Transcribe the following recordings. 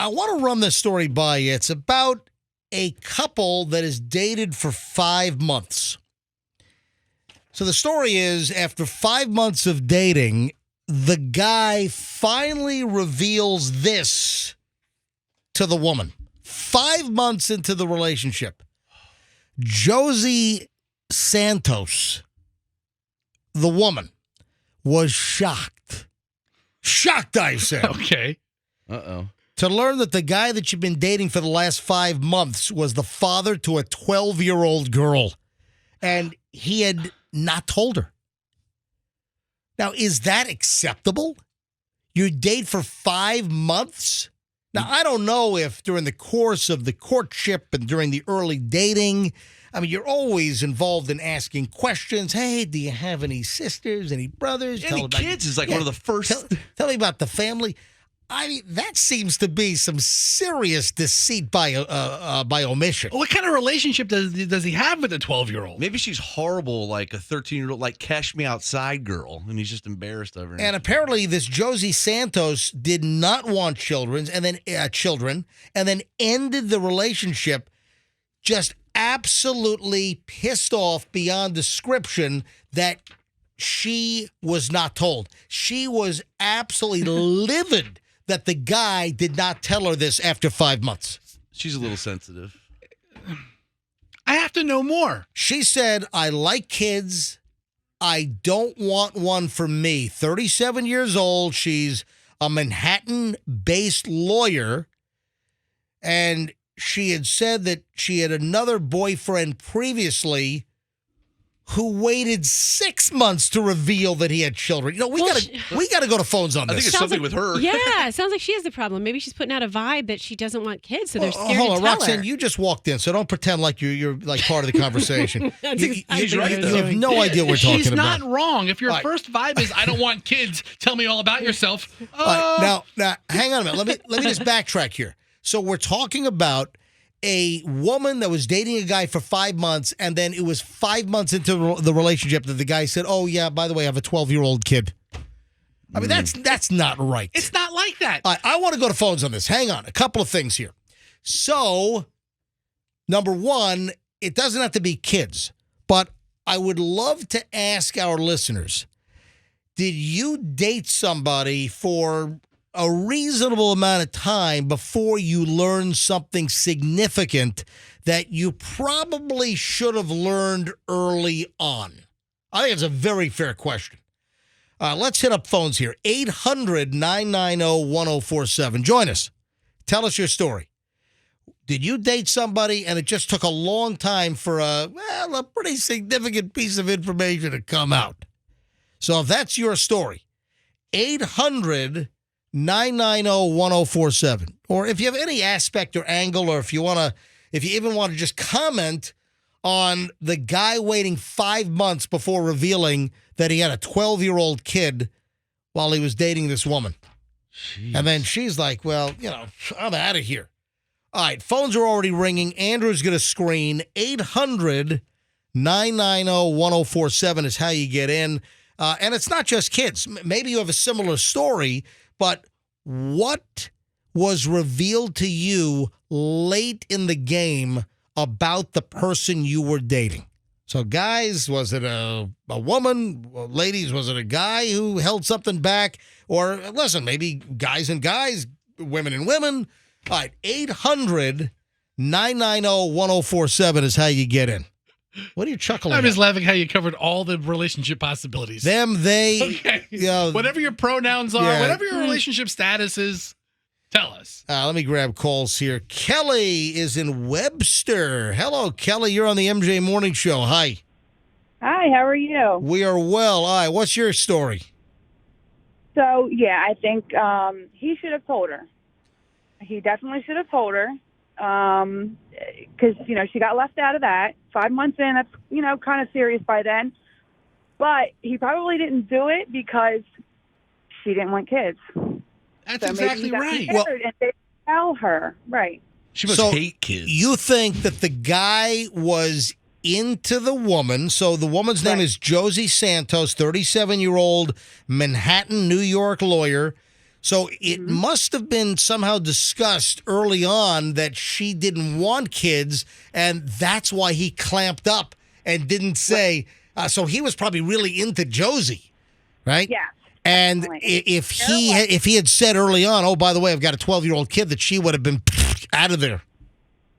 I want to run this story by you. It's about a couple that is dated for 5 months. So the story is, after 5 months of dating, the guy finally reveals this to the woman. 5 months into the relationship. Josie Santos, the woman, was shocked. Shocked, I said. Okay. Uh-oh. To learn that the guy that you've been dating for the last 5 months was the father to a 12-year-old girl. And he had not told her. Now, is that acceptable? You date for 5 months? Now, I don't know if during the course of the courtship and during the early dating, I mean, you're always involved in asking questions. Hey, do you have any sisters, any brothers? Any kids is like one of the first. Tell me about the family. I mean, that seems to be some serious deceit by omission. What kind of relationship does he have with a 12-year-old? Maybe she's horrible, like a 13-year-old, like Cash Me Outside girl, and he's just embarrassed of her. And apparently, this Josie Santos did not want children, and then ended the relationship, just absolutely pissed off beyond description that she was not told. She was absolutely livid that the guy did not tell her this after 5 months. She's a little sensitive. I have to know more. She said, I like kids. I don't want one for me. 37 years old. She's a Manhattan-based lawyer. And she had said that she had another boyfriend previously who waited 6 months to reveal that he had children. You know, we gotta go to phones on this. I think it's something with her. Yeah, it sounds like she has the problem. Maybe she's putting out a vibe that she doesn't want kids, so they're scared hold on, to tell Roxanne, her. you just walked in, so don't pretend like you're like part of the conversation. He's right, You have no idea what we're talking She's about. not wrong. If your All right. first vibe is, I don't want kids, tell me all about yourself. All right, now, hang on a minute. Let me just backtrack here. So we're talking about a woman that was dating a guy for 5 months, and then it was 5 months into the relationship that the guy said, oh, yeah, by the way, I have a 12-year-old kid. I mean, that's not right. It's not like that. I want to go to phones on this. Hang on. A couple of things here. So, number one, it doesn't have to be kids, but I would love to ask our listeners, did you date somebody for a reasonable amount of time before you learn something significant that you probably should have learned early on? I think it's a very fair question. Let's hit up phones here. 800-990-1047. Join us. Tell us your story. Did you date somebody and it just took a long time for a pretty significant piece of information to come out? So if that's your story, 800-990-1047. Or if you have any aspect or angle, or if you even want to just comment on the guy waiting 5 months before revealing that he had a 12-year-old kid while he was dating this woman. Jeez. And then she's like, well, I'm out of here. All right, phones are already ringing. Andrew's going to screen. 800-990-1047 is how you get in. And it's not just kids. Maybe you have a similar story, but what was revealed to you late in the game about the person you were dating? So guys, was it a woman? Ladies, was it a guy who held something back? Or listen, maybe guys and guys, women and women. All right, 800-990-1047 is how you get in. What are you chuckling I'm at? just laughing how you covered all the relationship possibilities. Them, they. Okay. Whatever your pronouns are, whatever your relationship status is, tell us. Let me grab calls here. Kelly is in Webster. Hello, Kelly. You're on the MJ Morning Show. Hi. Hi, how are you? We are well. All right, what's your story? So, I think he should have told her. He definitely should have told her. Because, she got left out of that. 5 months in, that's, kind of serious by then. But he probably didn't do it because she didn't want kids. That's exactly right. Well, and they tell her, right. She must hate kids. You think that the guy was into the woman. So the woman's name is Josie Santos, 37-year-old Manhattan, New York lawyer. So it must have been somehow discussed early on that she didn't want kids, and that's why he clamped up and didn't say. So he was probably really into Josie, right? Yeah. And Definitely. if he had said early on, oh, by the way, I've got a 12-year-old kid, that she would have been out of there.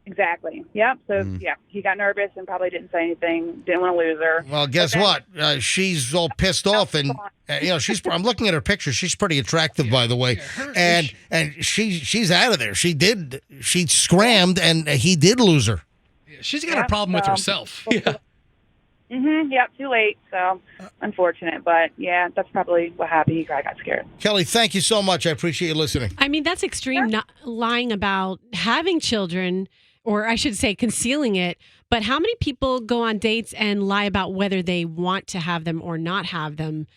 Exactly. Yep. So, yeah, he got nervous and probably didn't say anything. Didn't want to lose her. Well, guess what? She's all pissed off, and I'm looking at her picture. She's pretty attractive, by the way, and she's out of there. She scrammed, and he did lose her. Yeah, she's got a problem with herself. Yeah. Yep. Too late. So, unfortunate. But, yeah, that's probably what happened. He probably got scared. Kelly, thank you so much. I appreciate you listening. I mean, that's extreme, not lying about having children, or I should say concealing it. But how many people go on dates and lie about whether they want to have them or not have them?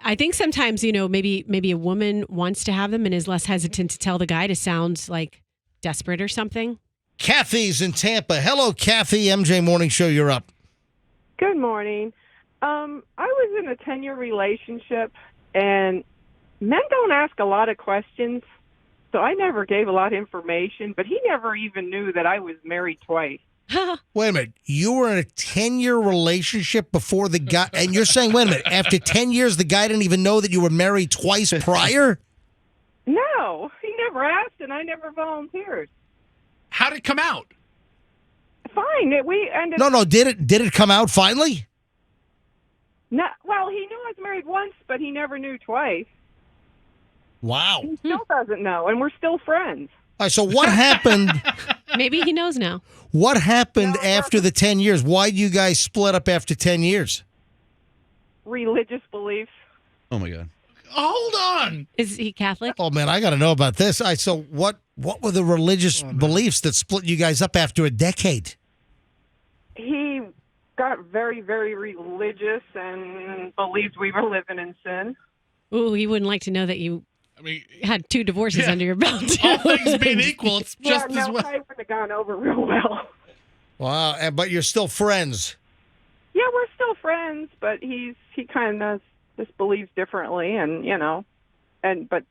I think sometimes, maybe a woman wants to have them and is less hesitant to tell the guy to sound like desperate or something. Kathy's in Tampa. Hello, Kathy. MJ Morning Show, you're up. Good morning. I was in a 10-year relationship, and men don't ask a lot of questions, so I never gave a lot of information, but he never even knew that I was married twice. Wait a minute. You were in a 10-year relationship before the guy, and you're saying, wait a minute, after 10 years, the guy didn't even know that you were married twice prior? No, he never asked, and I never volunteered. How did it come out? Fine. We ended No. Did it come out finally? No, well, he knew I was married once, but he never knew twice. Wow. He still doesn't know, and we're still friends. All right, so what happened? Maybe he knows now. What happened after the 10 years? Why did you guys split up after 10 years? Religious beliefs. Oh my God. Hold on. Is he Catholic? Oh man, I got to know about this. All right, so what were the religious beliefs that split you guys up after a decade? He got very, very religious and believed we were living in sin. Ooh, he wouldn't like to know that you had 2 divorces under your belt. All things being equal, it's just as well. I would have gone over real well. Wow, but you're still friends. Yeah, we're still friends, but he kind of just believes differently, and but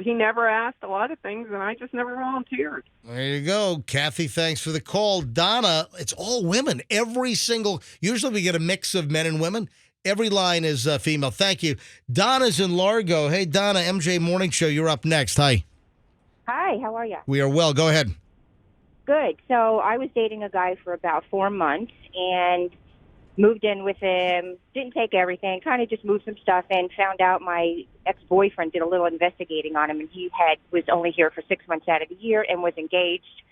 he never asked a lot of things, and I just never volunteered. There you go. Kathy, thanks for the call. Donna, it's all women. Usually we get a mix of men and women. Every line is female. Thank you. Donna's in Largo. Hey, Donna, MJ Morning Show, you're up next. Hi. Hi, how are you? We are well. Go ahead. Good. So I was dating a guy for about 4 months and moved in with him, didn't take everything, kind of just moved some stuff in, found out my ex-boyfriend did a little investigating on him, and he was only here for 6 months out of the year and was engaged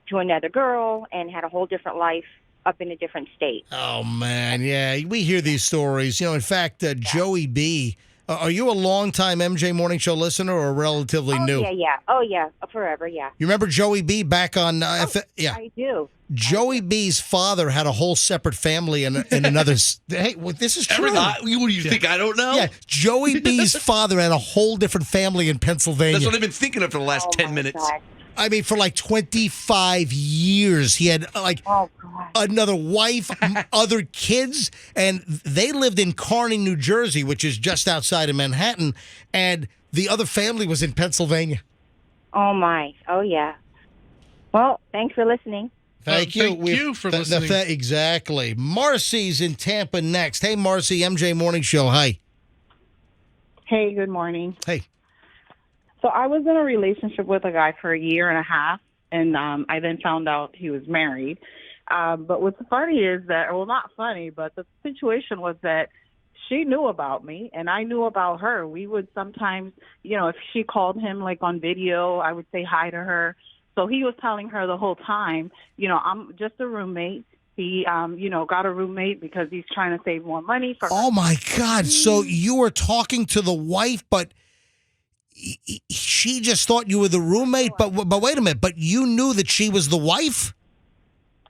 to another girl and had a whole different life up in a different state. Oh, man. Yeah, we hear these stories. In fact, Joey B., are you a long-time MJ Morning Show listener or relatively new? Yeah. Oh, yeah. Forever, yeah. You remember Joey B. back on... yeah. I do. Joey B.'s father had a whole separate family in another... Hey, this is true. What do you think? I don't know? Yeah, Joey B.'s father had a whole different family in Pennsylvania. That's what I've been thinking of for the last 10 minutes. God. I mean, for like 25 years, he had another wife, other kids, and they lived in Kearney, New Jersey, which is just outside of Manhattan, and the other family was in Pennsylvania. Oh, my. Oh, yeah. Well, thanks for listening. Thank you. Thank you for listening. Exactly. Marcy's in Tampa next. Hey, Marcy, MJ Morning Show. Hi. Hey, good morning. Hey. So I was in a relationship with a guy for a year and a half, and I then found out he was married. But what's funny is that, well, not funny, but the situation was that she knew about me, and I knew about her. We would sometimes, if she called him, like, on video, I would say hi to her. So he was telling her the whole time, I'm just a roommate. He, got a roommate because he's trying to save more money for her. Oh, my God. So you were talking to the wife, but... she just thought you were the roommate, but wait a minute, but you knew that she was the wife?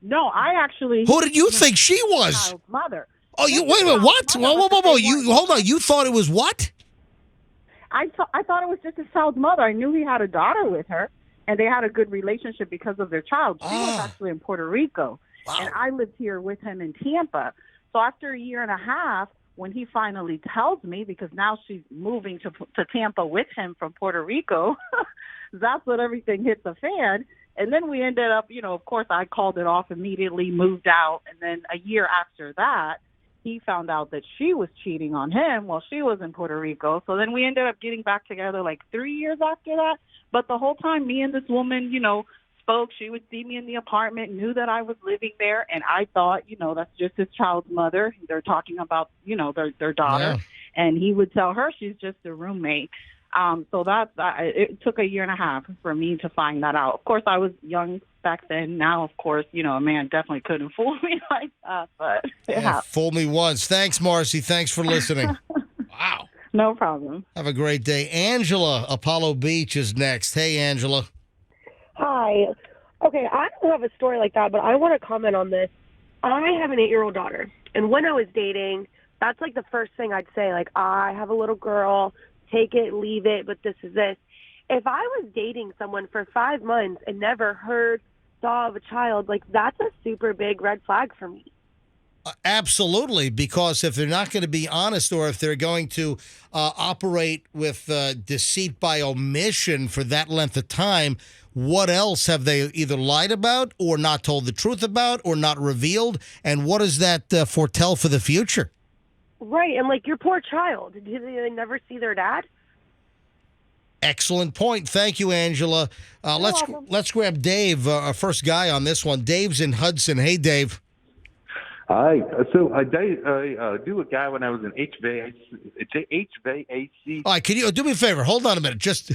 No, I actually... Who did you think she was? Child's mother. Oh, wait a minute, what? Whoa. You hold on, you thought it was what? I thought it was just his child's mother. I knew he had a daughter with her, and they had a good relationship because of their child. She was actually in Puerto Rico, and I lived here with him in Tampa. So after a year and a half, when he finally tells me, because now she's moving to Tampa with him from Puerto Rico, that's when everything hit the fan. And then we ended up, of course, I called it off immediately, moved out. And then a year after that, he found out that she was cheating on him while she was in Puerto Rico. So then we ended up getting back together like 3 years after that. But the whole time, me and this woman, spoke. She would see me in the apartment, knew that I was living there. And I thought, that's just his child's mother. They're talking about, their daughter. Yeah. And he would tell her she's just a roommate. So it took a year and a half for me to find that out. Of course, I was young back then. Now, of course, a man definitely couldn't fool me like that. But Yeah, fool me once. Thanks, Marcy. Thanks for listening. Wow. No problem. Have a great day. Angela, Apollo Beach is next. Hey, Angela. Hi. Okay, I don't have a story like that, but I want to comment on this. I have an 8-year-old daughter, and when I was dating, that's like the first thing I'd say, like, I have a little girl, take it, leave it, but this is this. If I was dating someone for 5 months and never saw of a child, like, that's a super big red flag for me. Absolutely, because if they're not going to be honest or if they're going to operate with deceit by omission for that length of time, what else have they either lied about or not told the truth about or not revealed? And what does that foretell for the future? Right, and like your poor child, did they never see their dad? Excellent point. Thank you, Angela. Let's grab Dave, our first guy on this one. Dave's in Hudson. Hey, Dave. Hi. So I knew a guy when I was in HVAC. All right, can you do me a favor? Hold on a minute. Just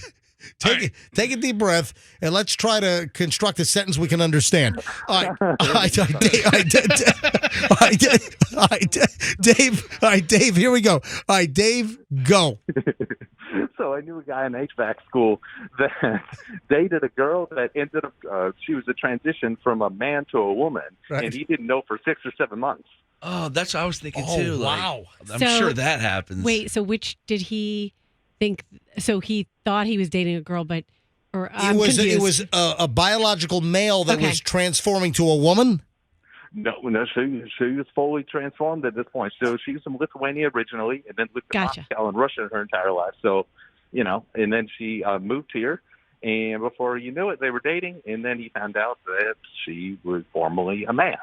take a deep breath, and let's try to construct a sentence we can understand. All right, Dave, here we go. All right, Dave, go. So I knew a guy in HVAC school that dated a girl that ended up, she was a transition from a man to a woman, and he didn't know for 6 or 7 months. Oh, that's what I was thinking too. Wow. I'm sure that happens. Wait, so which did he think? So he thought he was dating a girl, but I'm it confused. was a biological male that was transforming to a woman? No, she was fully transformed at this point. So she was from Lithuania originally, and then lived in Moscow and Russia her entire life. So, and then she moved here, and before you knew it, they were dating, and then he found out that she was formerly a man.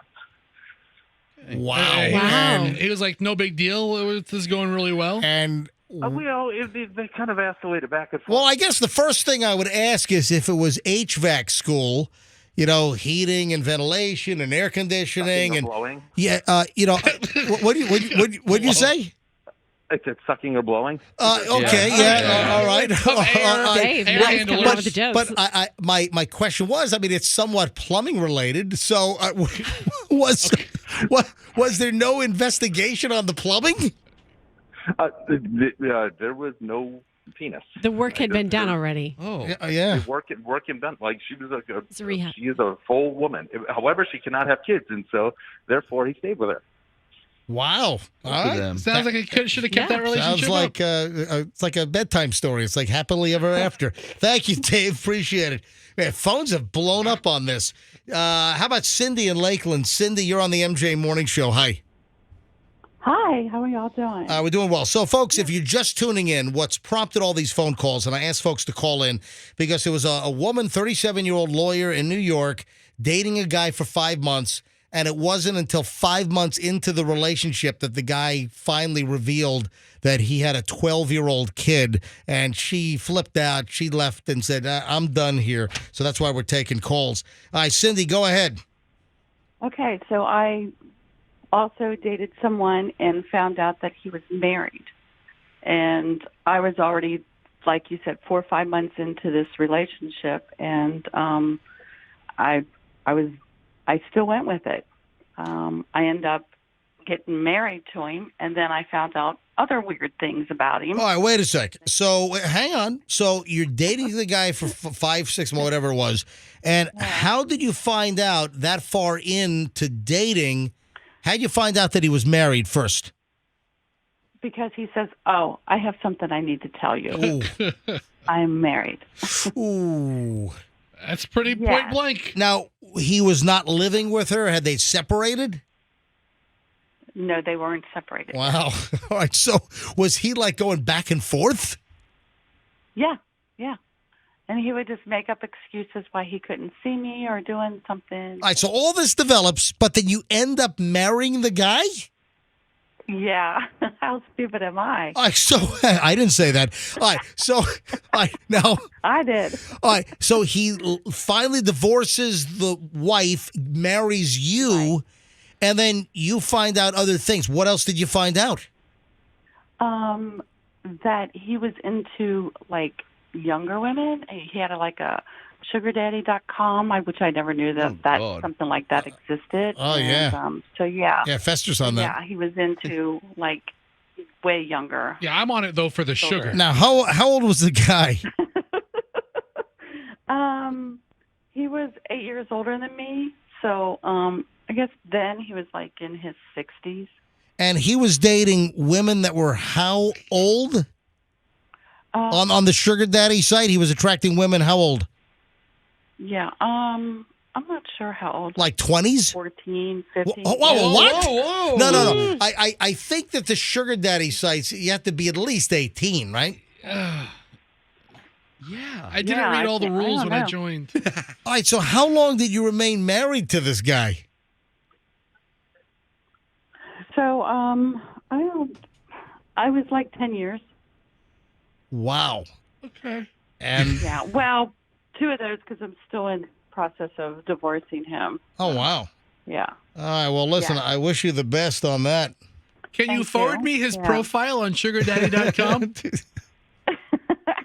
Wow. And he was like, no big deal. This is going really well. And they kind of oscillated back and forth. well, I guess the first thing I would ask is if it was HVAC school, heating and ventilation and air conditioning and blowing. Yeah, what do you say? I said sucking or blowing. Okay, all right. Dave, nice coming up with the jokes. But my question was, I mean, it's somewhat plumbing related. So was there no investigation on the plumbing? There was no penis. The work had been done already. Oh, yeah. Work and done. Like she was It's a rehab. she is a full woman. However, she cannot have kids, and so therefore he stayed with her. Wow. All right. sounds like he should have kept that relationship. Sounds like it's like a bedtime story. It's like happily ever after. Thank you, Dave. Appreciate it. Man, phones have blown up on this. How about Cindy in Lakeland? Cindy, you're on the MJ Morning Show. Hi. Hi, how are y'all doing? We're doing well. So, folks, if you're just tuning in, what's prompted all these phone calls, and I asked folks to call in because there was a woman, 37-year-old lawyer in New York, dating a guy for 5 months, and it wasn't until 5 months into the relationship that the guy finally revealed that he had a 12-year-old kid, and she flipped out. She left and said, I'm done here. So that's why we're taking calls. All right, Cindy, go ahead. Okay, so I also dated someone and found out that he was married. And I was already, like you said, 4 or 5 months into this relationship, and I still went with it. I ended up getting married to him, and then I found out other weird things about him. All right, wait a sec. So hang on. So you're dating the guy for 5, 6 months, whatever it was, and how did you find out that far into dating? How did you find out that he was married first? Because he says, oh, I have something I need to tell you. I'm married. Ooh. That's pretty point blank. Now, he was not living with her? Had they separated? No, they weren't separated. Wow. All right. So was he like going back and forth? Yeah, yeah. And he would just make up excuses why he couldn't see me or doing something. All right. So all this develops, but then you end up marrying the guy? Yeah. How stupid am I? All right. So I didn't say that. All right. So all right, now. I did. All right. So he finally divorces the wife, marries you, and then you find out other things. What else did you find out? That he was into like younger women. He had a sugardaddy.com, which I never knew that something like that existed. Oh, yeah. So yeah. Yeah, Fester's on that. Yeah, he was into like way younger. Yeah, I'm on it though for the sugar. Now, how old was the guy? He was 8 years older than me. So I guess then he was like in his 60s. And he was dating women that were how old? On the sugar daddy site, he was attracting women how old? Yeah, I'm not sure how old. Like 20s? 14, 15. Whoa, what? Whoa. No. I think that the sugar daddy sites, you have to be at least 18, right? Yeah. I didn't read all the rules when I joined. All right, so how long did you remain married to this guy? So, I was like 10 years. Wow. Okay. And yeah, well, 2 of those because I'm still in process of divorcing him. Oh, wow. Yeah. All right, well, listen, I wish you the best on that. Can you forward me his profile on sugardaddy.com?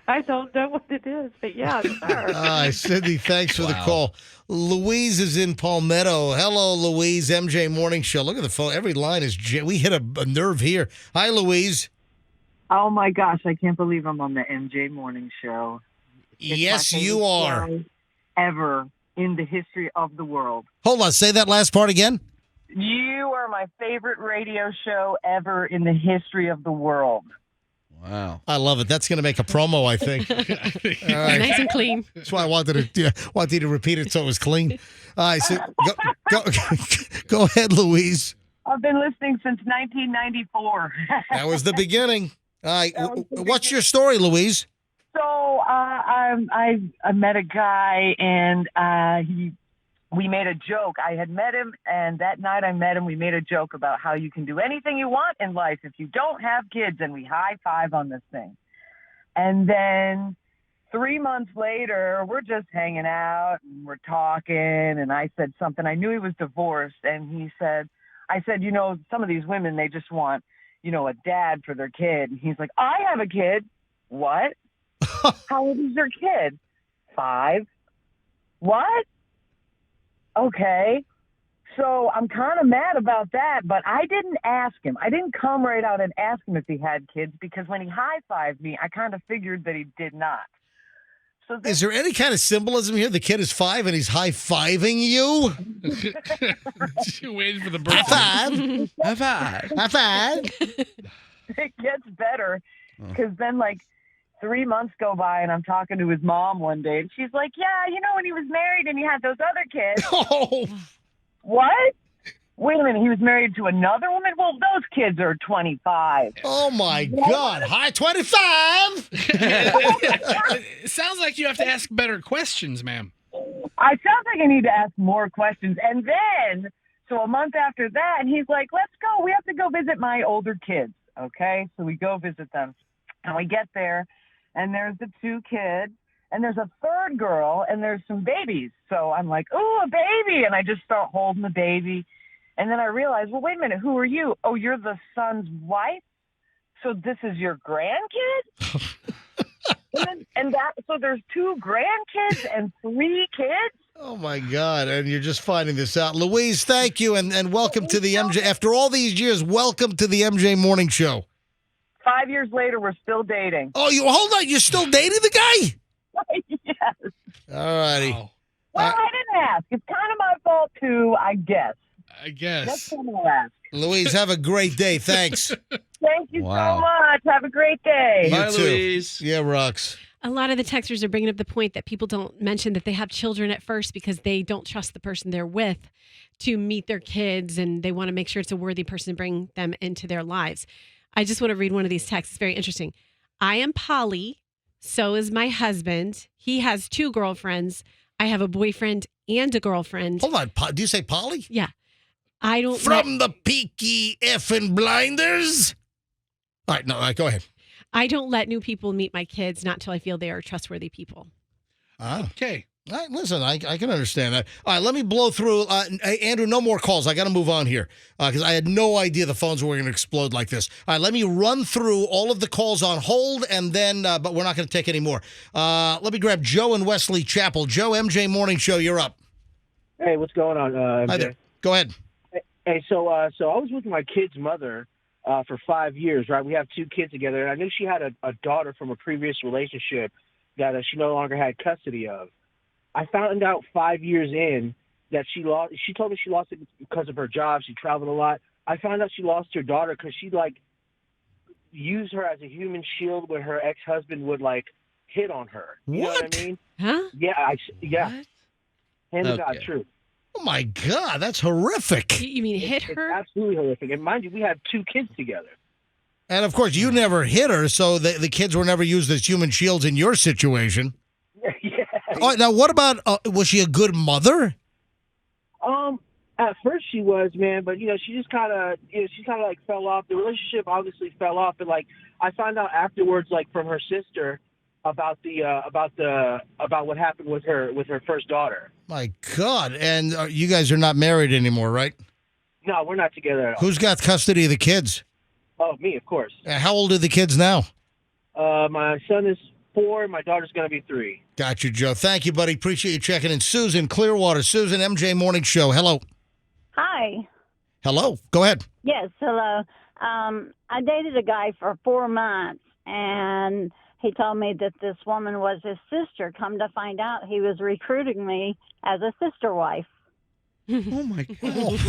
I don't know what it is, but yeah, sure. All right, Sydney, thanks for the call. Louise is in Palmetto. Hello, Louise, MJ Morning Show. Look at the phone. Every line is we hit a nerve here. Hi, Louise. Oh, my gosh. I can't believe I'm on the MJ Morning Show. It's yes, my you are. show ever in the history of the world. Hold on. Say that last part again. You are my favorite radio show ever in the history of the world. Wow. I love it. That's going to make a promo, I think. All right. Nice and clean. That's why I wanted you to repeat it so it was clean. All right, so go ahead, Louise. I've been listening since 1994. That was the beginning. All right, what's your story, Louise? So I met a guy, and we made a joke. I had met him, and that night I met him, we made a joke about how you can do anything you want in life if you don't have kids, and we high-five on this thing. And then 3 months later, we're just hanging out, and we're talking, and I said something. I knew he was divorced, and I said, some of these women, they just want, a dad for their kid. And he's like, I have a kid. What? How old is your kid? 5. What? Okay. So I'm kind of mad about that, but I didn't ask him. I didn't come right out and ask him if he had kids because when he high-fived me, I kind of figured that he did not. So is there any kind of symbolism here? The kid is 5 and he's high-fiving you? Waiting for the birthday. High-five. High-five. High-five. It gets better because then 3 months go by and I'm talking to his mom one day and she's like, yeah, when he was married and he had those other kids. Oh. What? Wait a minute, he was married to another woman? Well, those kids are 25. Oh, my God. High 25. It sounds like you have to ask better questions, ma'am. I sounds like I need to ask more questions. And then, so a month after that, and he's like, let's go. We have to go visit my older kids. Okay? So we go visit them. And we get there, and there's the 2 kids, and there's a 3rd girl, and there's some babies. So I'm like, ooh, a baby. And I just start holding the baby. And then I realized, well, wait a minute, who are you? Oh, you're the son's wife? So this is your grandkid? So there's 2 grandkids and 3 kids? Oh, my God. And you're just finding this out. Louise, thank you, and welcome to the MJ. After all these years, welcome to the MJ Morning Show. 5 years later, we're still dating. Oh, hold on. You're still dating the guy? Yes. All righty. Wow. Well, I didn't ask. It's kind of my fault, too, I guess. I guess. That's what I'll ask. Louise, have a great day. Thanks. Thank you so much. Have a great day. You Bye, too. Louise. Yeah, Rox. A lot of the texters are bringing up the point that people don't mention that they have children at first because they don't trust the person they're with to meet their kids, and they want to make sure it's a worthy person to bring them into their lives. I just want to read one of these texts. It's very interesting. I am poly. So is my husband. He has 2 girlfriends. I have a boyfriend and a girlfriend. Hold on. Do you say Polly? Yeah. I don't. From the Peaky Effing Blinders? All right. No, all right, go ahead. I don't let new people meet my kids, not till I feel they are trustworthy people. Okay. All right, listen, I can understand that. All right, let me blow through. Hey, Andrew, no more calls. I got to move on here because I had no idea the phones were going to explode like this. All right, let me run through all of the calls on hold, and then, but we're not going to take any more. Let me grab Joe and Wesley Chapel. Joe, MJ Morning Show, you're up. Hey, what's going on, MJ? Hi there. Go ahead. Hey, so I was with my kid's mother for 5 years, right? We have 2 kids together, and I knew she had a daughter from a previous relationship that she no longer had custody of. I found out 5 years in that she told me she lost it because of her job. She traveled a lot. I found out she lost her daughter because she used her as a human shield when her ex-husband would hit on her. You know what I mean? Huh? Yeah, yeah. What? Hand to God, true. Oh my God, that's horrific. You mean hit her? It's absolutely horrific. And mind you, we have 2 kids together. And of course, you never hit her, so the kids were never used as human shields in your situation. Yeah. Oh, now, what about, was she a good mother? At first she was, man, but she just kind of, fell off. The relationship obviously fell off, and I found out afterwards, from her sister, about what happened with her first daughter. My God! And you guys are not married anymore, right? No, we're not together at all. Who's got custody of the kids? Oh, me, of course. How old are the kids now? My son is 4. My daughter's going to be 3. Got you, Joe. Thank you, buddy. Appreciate you checking in. Susan, Clearwater. Susan, MJ Morning Show. Hello. Hi. Hello. Go ahead. Yes, hello. I dated a guy for 4 months, and he told me that this woman was his sister. Come to find out, he was recruiting me as a sister wife. Oh, my God.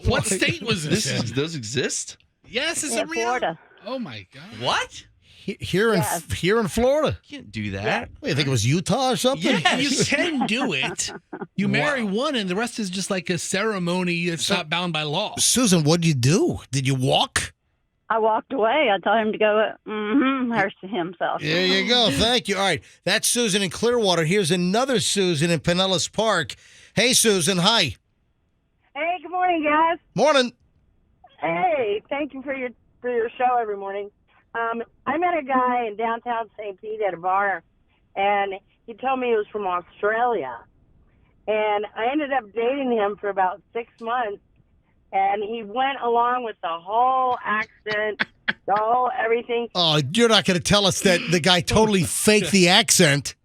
What state was this in? Those exist? Yes, it's in a real. Florida. Oh, my God. What? Here in Florida. You can't do that. Wait, you think it was Utah or something? Yeah, you can do it. You marry one, and the rest is just like a ceremony. It's not bound by law. Susan, what'd you do? Did you walk? I walked away. I told him to go nurse himself. There you go. Thank you. All right. That's Susan in Clearwater. Here's another Susan in Pinellas Park. Hey, Susan. Hi. Hey, good morning, guys. Morning. Hey, thank you for your show every morning. I met a guy in downtown St. Pete at a bar, and he told me he was from Australia. And I ended up dating him for about 6 months, and he went along with the whole accent, the whole everything. Oh, you're not going to tell us that the guy totally faked the accent.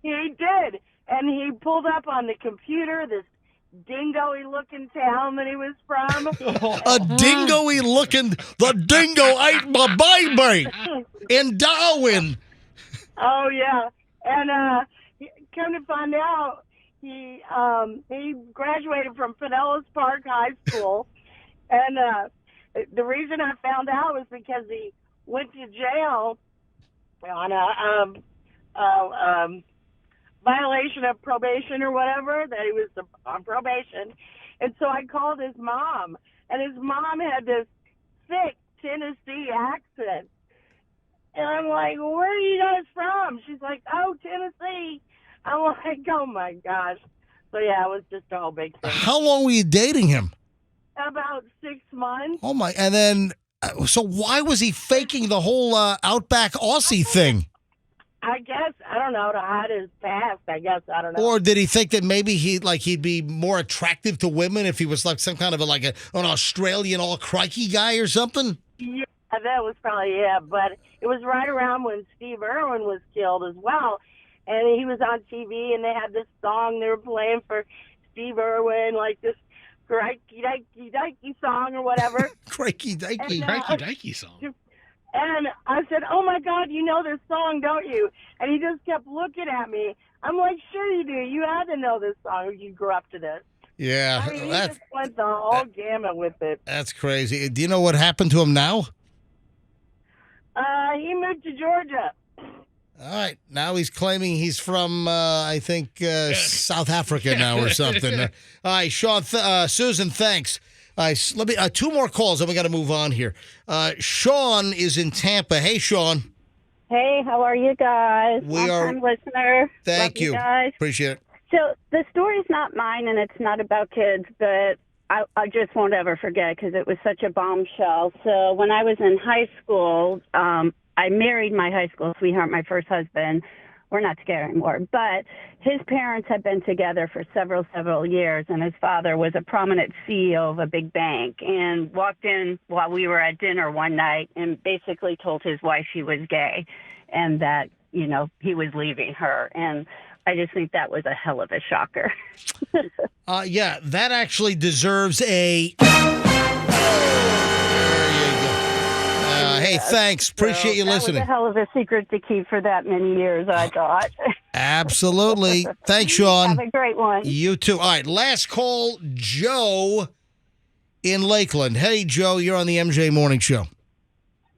He did, and he pulled up on the computer this dingo-y looking town that he was from. A dingo-y looking, the dingo ate my baby in Darwin. Oh, yeah. And come to find out, he graduated from Pinellas Park High School. And the reason I found out was because he went to jail on a violation of probation or whatever, that he was on probation. And so I called his mom, and his mom had this thick Tennessee accent. And I'm like, where are you guys from? She's like, oh, Tennessee. I'm like, oh, my gosh. So, yeah, it was just a whole big thing. How long were you dating him? About 6 months. Oh, my. And then, so why was he faking the whole Outback Aussie thing? I guess, I don't know, to hide his past, I guess, I don't know. Or did he think that maybe he'd be more attractive to women if he was like some kind of an Australian all crikey guy or something? Yeah, that was probably it, but it was right around when Steve Irwin was killed as well. And he was on TV, and they had this song they were playing for Steve Irwin, like this crikey dikey song or whatever. Crikey dikey. Crikey dikey song. And I said, oh, my God, you know this song, don't you? And he just kept looking at me. I'm like, sure you do. You had to know this song. You grew up to this. Yeah. I mean, he just went the whole gamut with it. That's crazy. Do you know what happened to him now? He moved to Georgia. All right. Now he's claiming he's from, I think, South Africa now or something. All right, Sean, Susan, thanks. All right, let me two more calls, and we got to move on here. Sean is in Tampa. Hey, Sean. Hey, how are you guys? We are. Long-time listener. Thank Love you. Guys. Appreciate it. So the story's not mine, and it's not about kids, but I just won't ever forget because it was such a bombshell. So when I was in high school, I married my high school sweetheart, my first husband. We're not together anymore, but his parents had been together for several years, and his father was a prominent CEO of a big bank, and walked in while we were at dinner one night and basically told his wife she was gay and that, you know, he was leaving her. And I just think that was a hell of a shocker. Yeah, that actually deserves a... Hey, thanks. Appreciate you listening. That was a hell of a secret to keep for that many years, I thought. Absolutely. Thanks, Sean. Have a great one. You too. All right, last call, Joe in Lakeland. Hey, Joe, you're on the MJ Morning Show.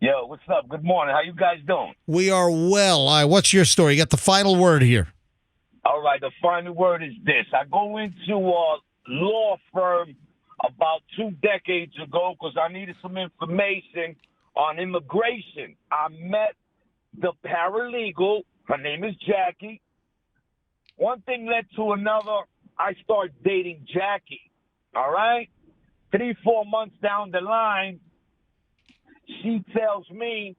Yo, what's up? Good morning. How you guys doing? We are well. All right, what's your story? You got the final word here. All right, the final word is this. I go into a law firm about 2 decades ago because I needed some information on immigration. I met the paralegal. Her name is Jackie. One thing led to another. I started dating Jackie. All right? 3-4 months down the line, she tells me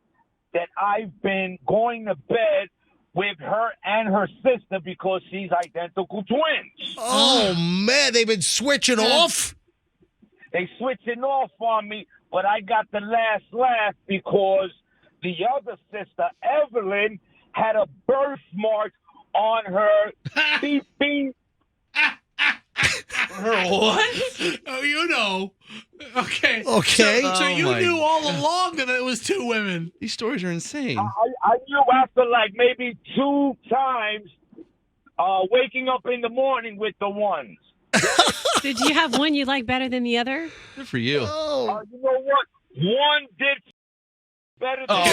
that I've been going to bed with her and her sister because she's identical twins. Oh, man, they've been switching off? They switching off on me, but I got the last laugh because the other sister, Evelyn, had a birthmark on her beeping. Her what? Oh, you know. Okay. Okay. So you knew all along that it was 2 women. These stories are insane. I knew after like maybe 2 times waking up in the morning with the ones. Did you have one you like better than the other? Good for you. You know what? One did better than All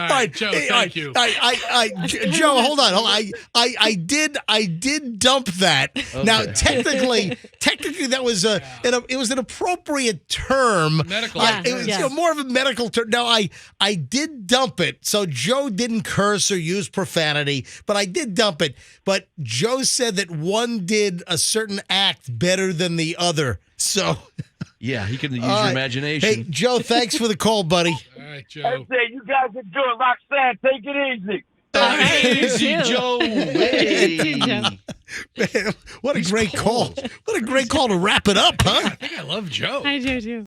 right, Joe, thank you. Joe, hold on. I did dump that. Okay. Now, technically, that was it was an appropriate term. Medical. It was more of a medical term. Now, I did dump it. So Joe didn't curse or use profanity, but I did dump it. But Joe said that one did a certain act better than the other. So. Yeah, he can use your imagination. Hey, Joe, thanks for the call, buddy. All right, Joe. I say, you guys are good. Roxanne, take it easy. Easy, Joe. Man, what a great call. What a great call to wrap it up, huh? I think I love Joe. I do too.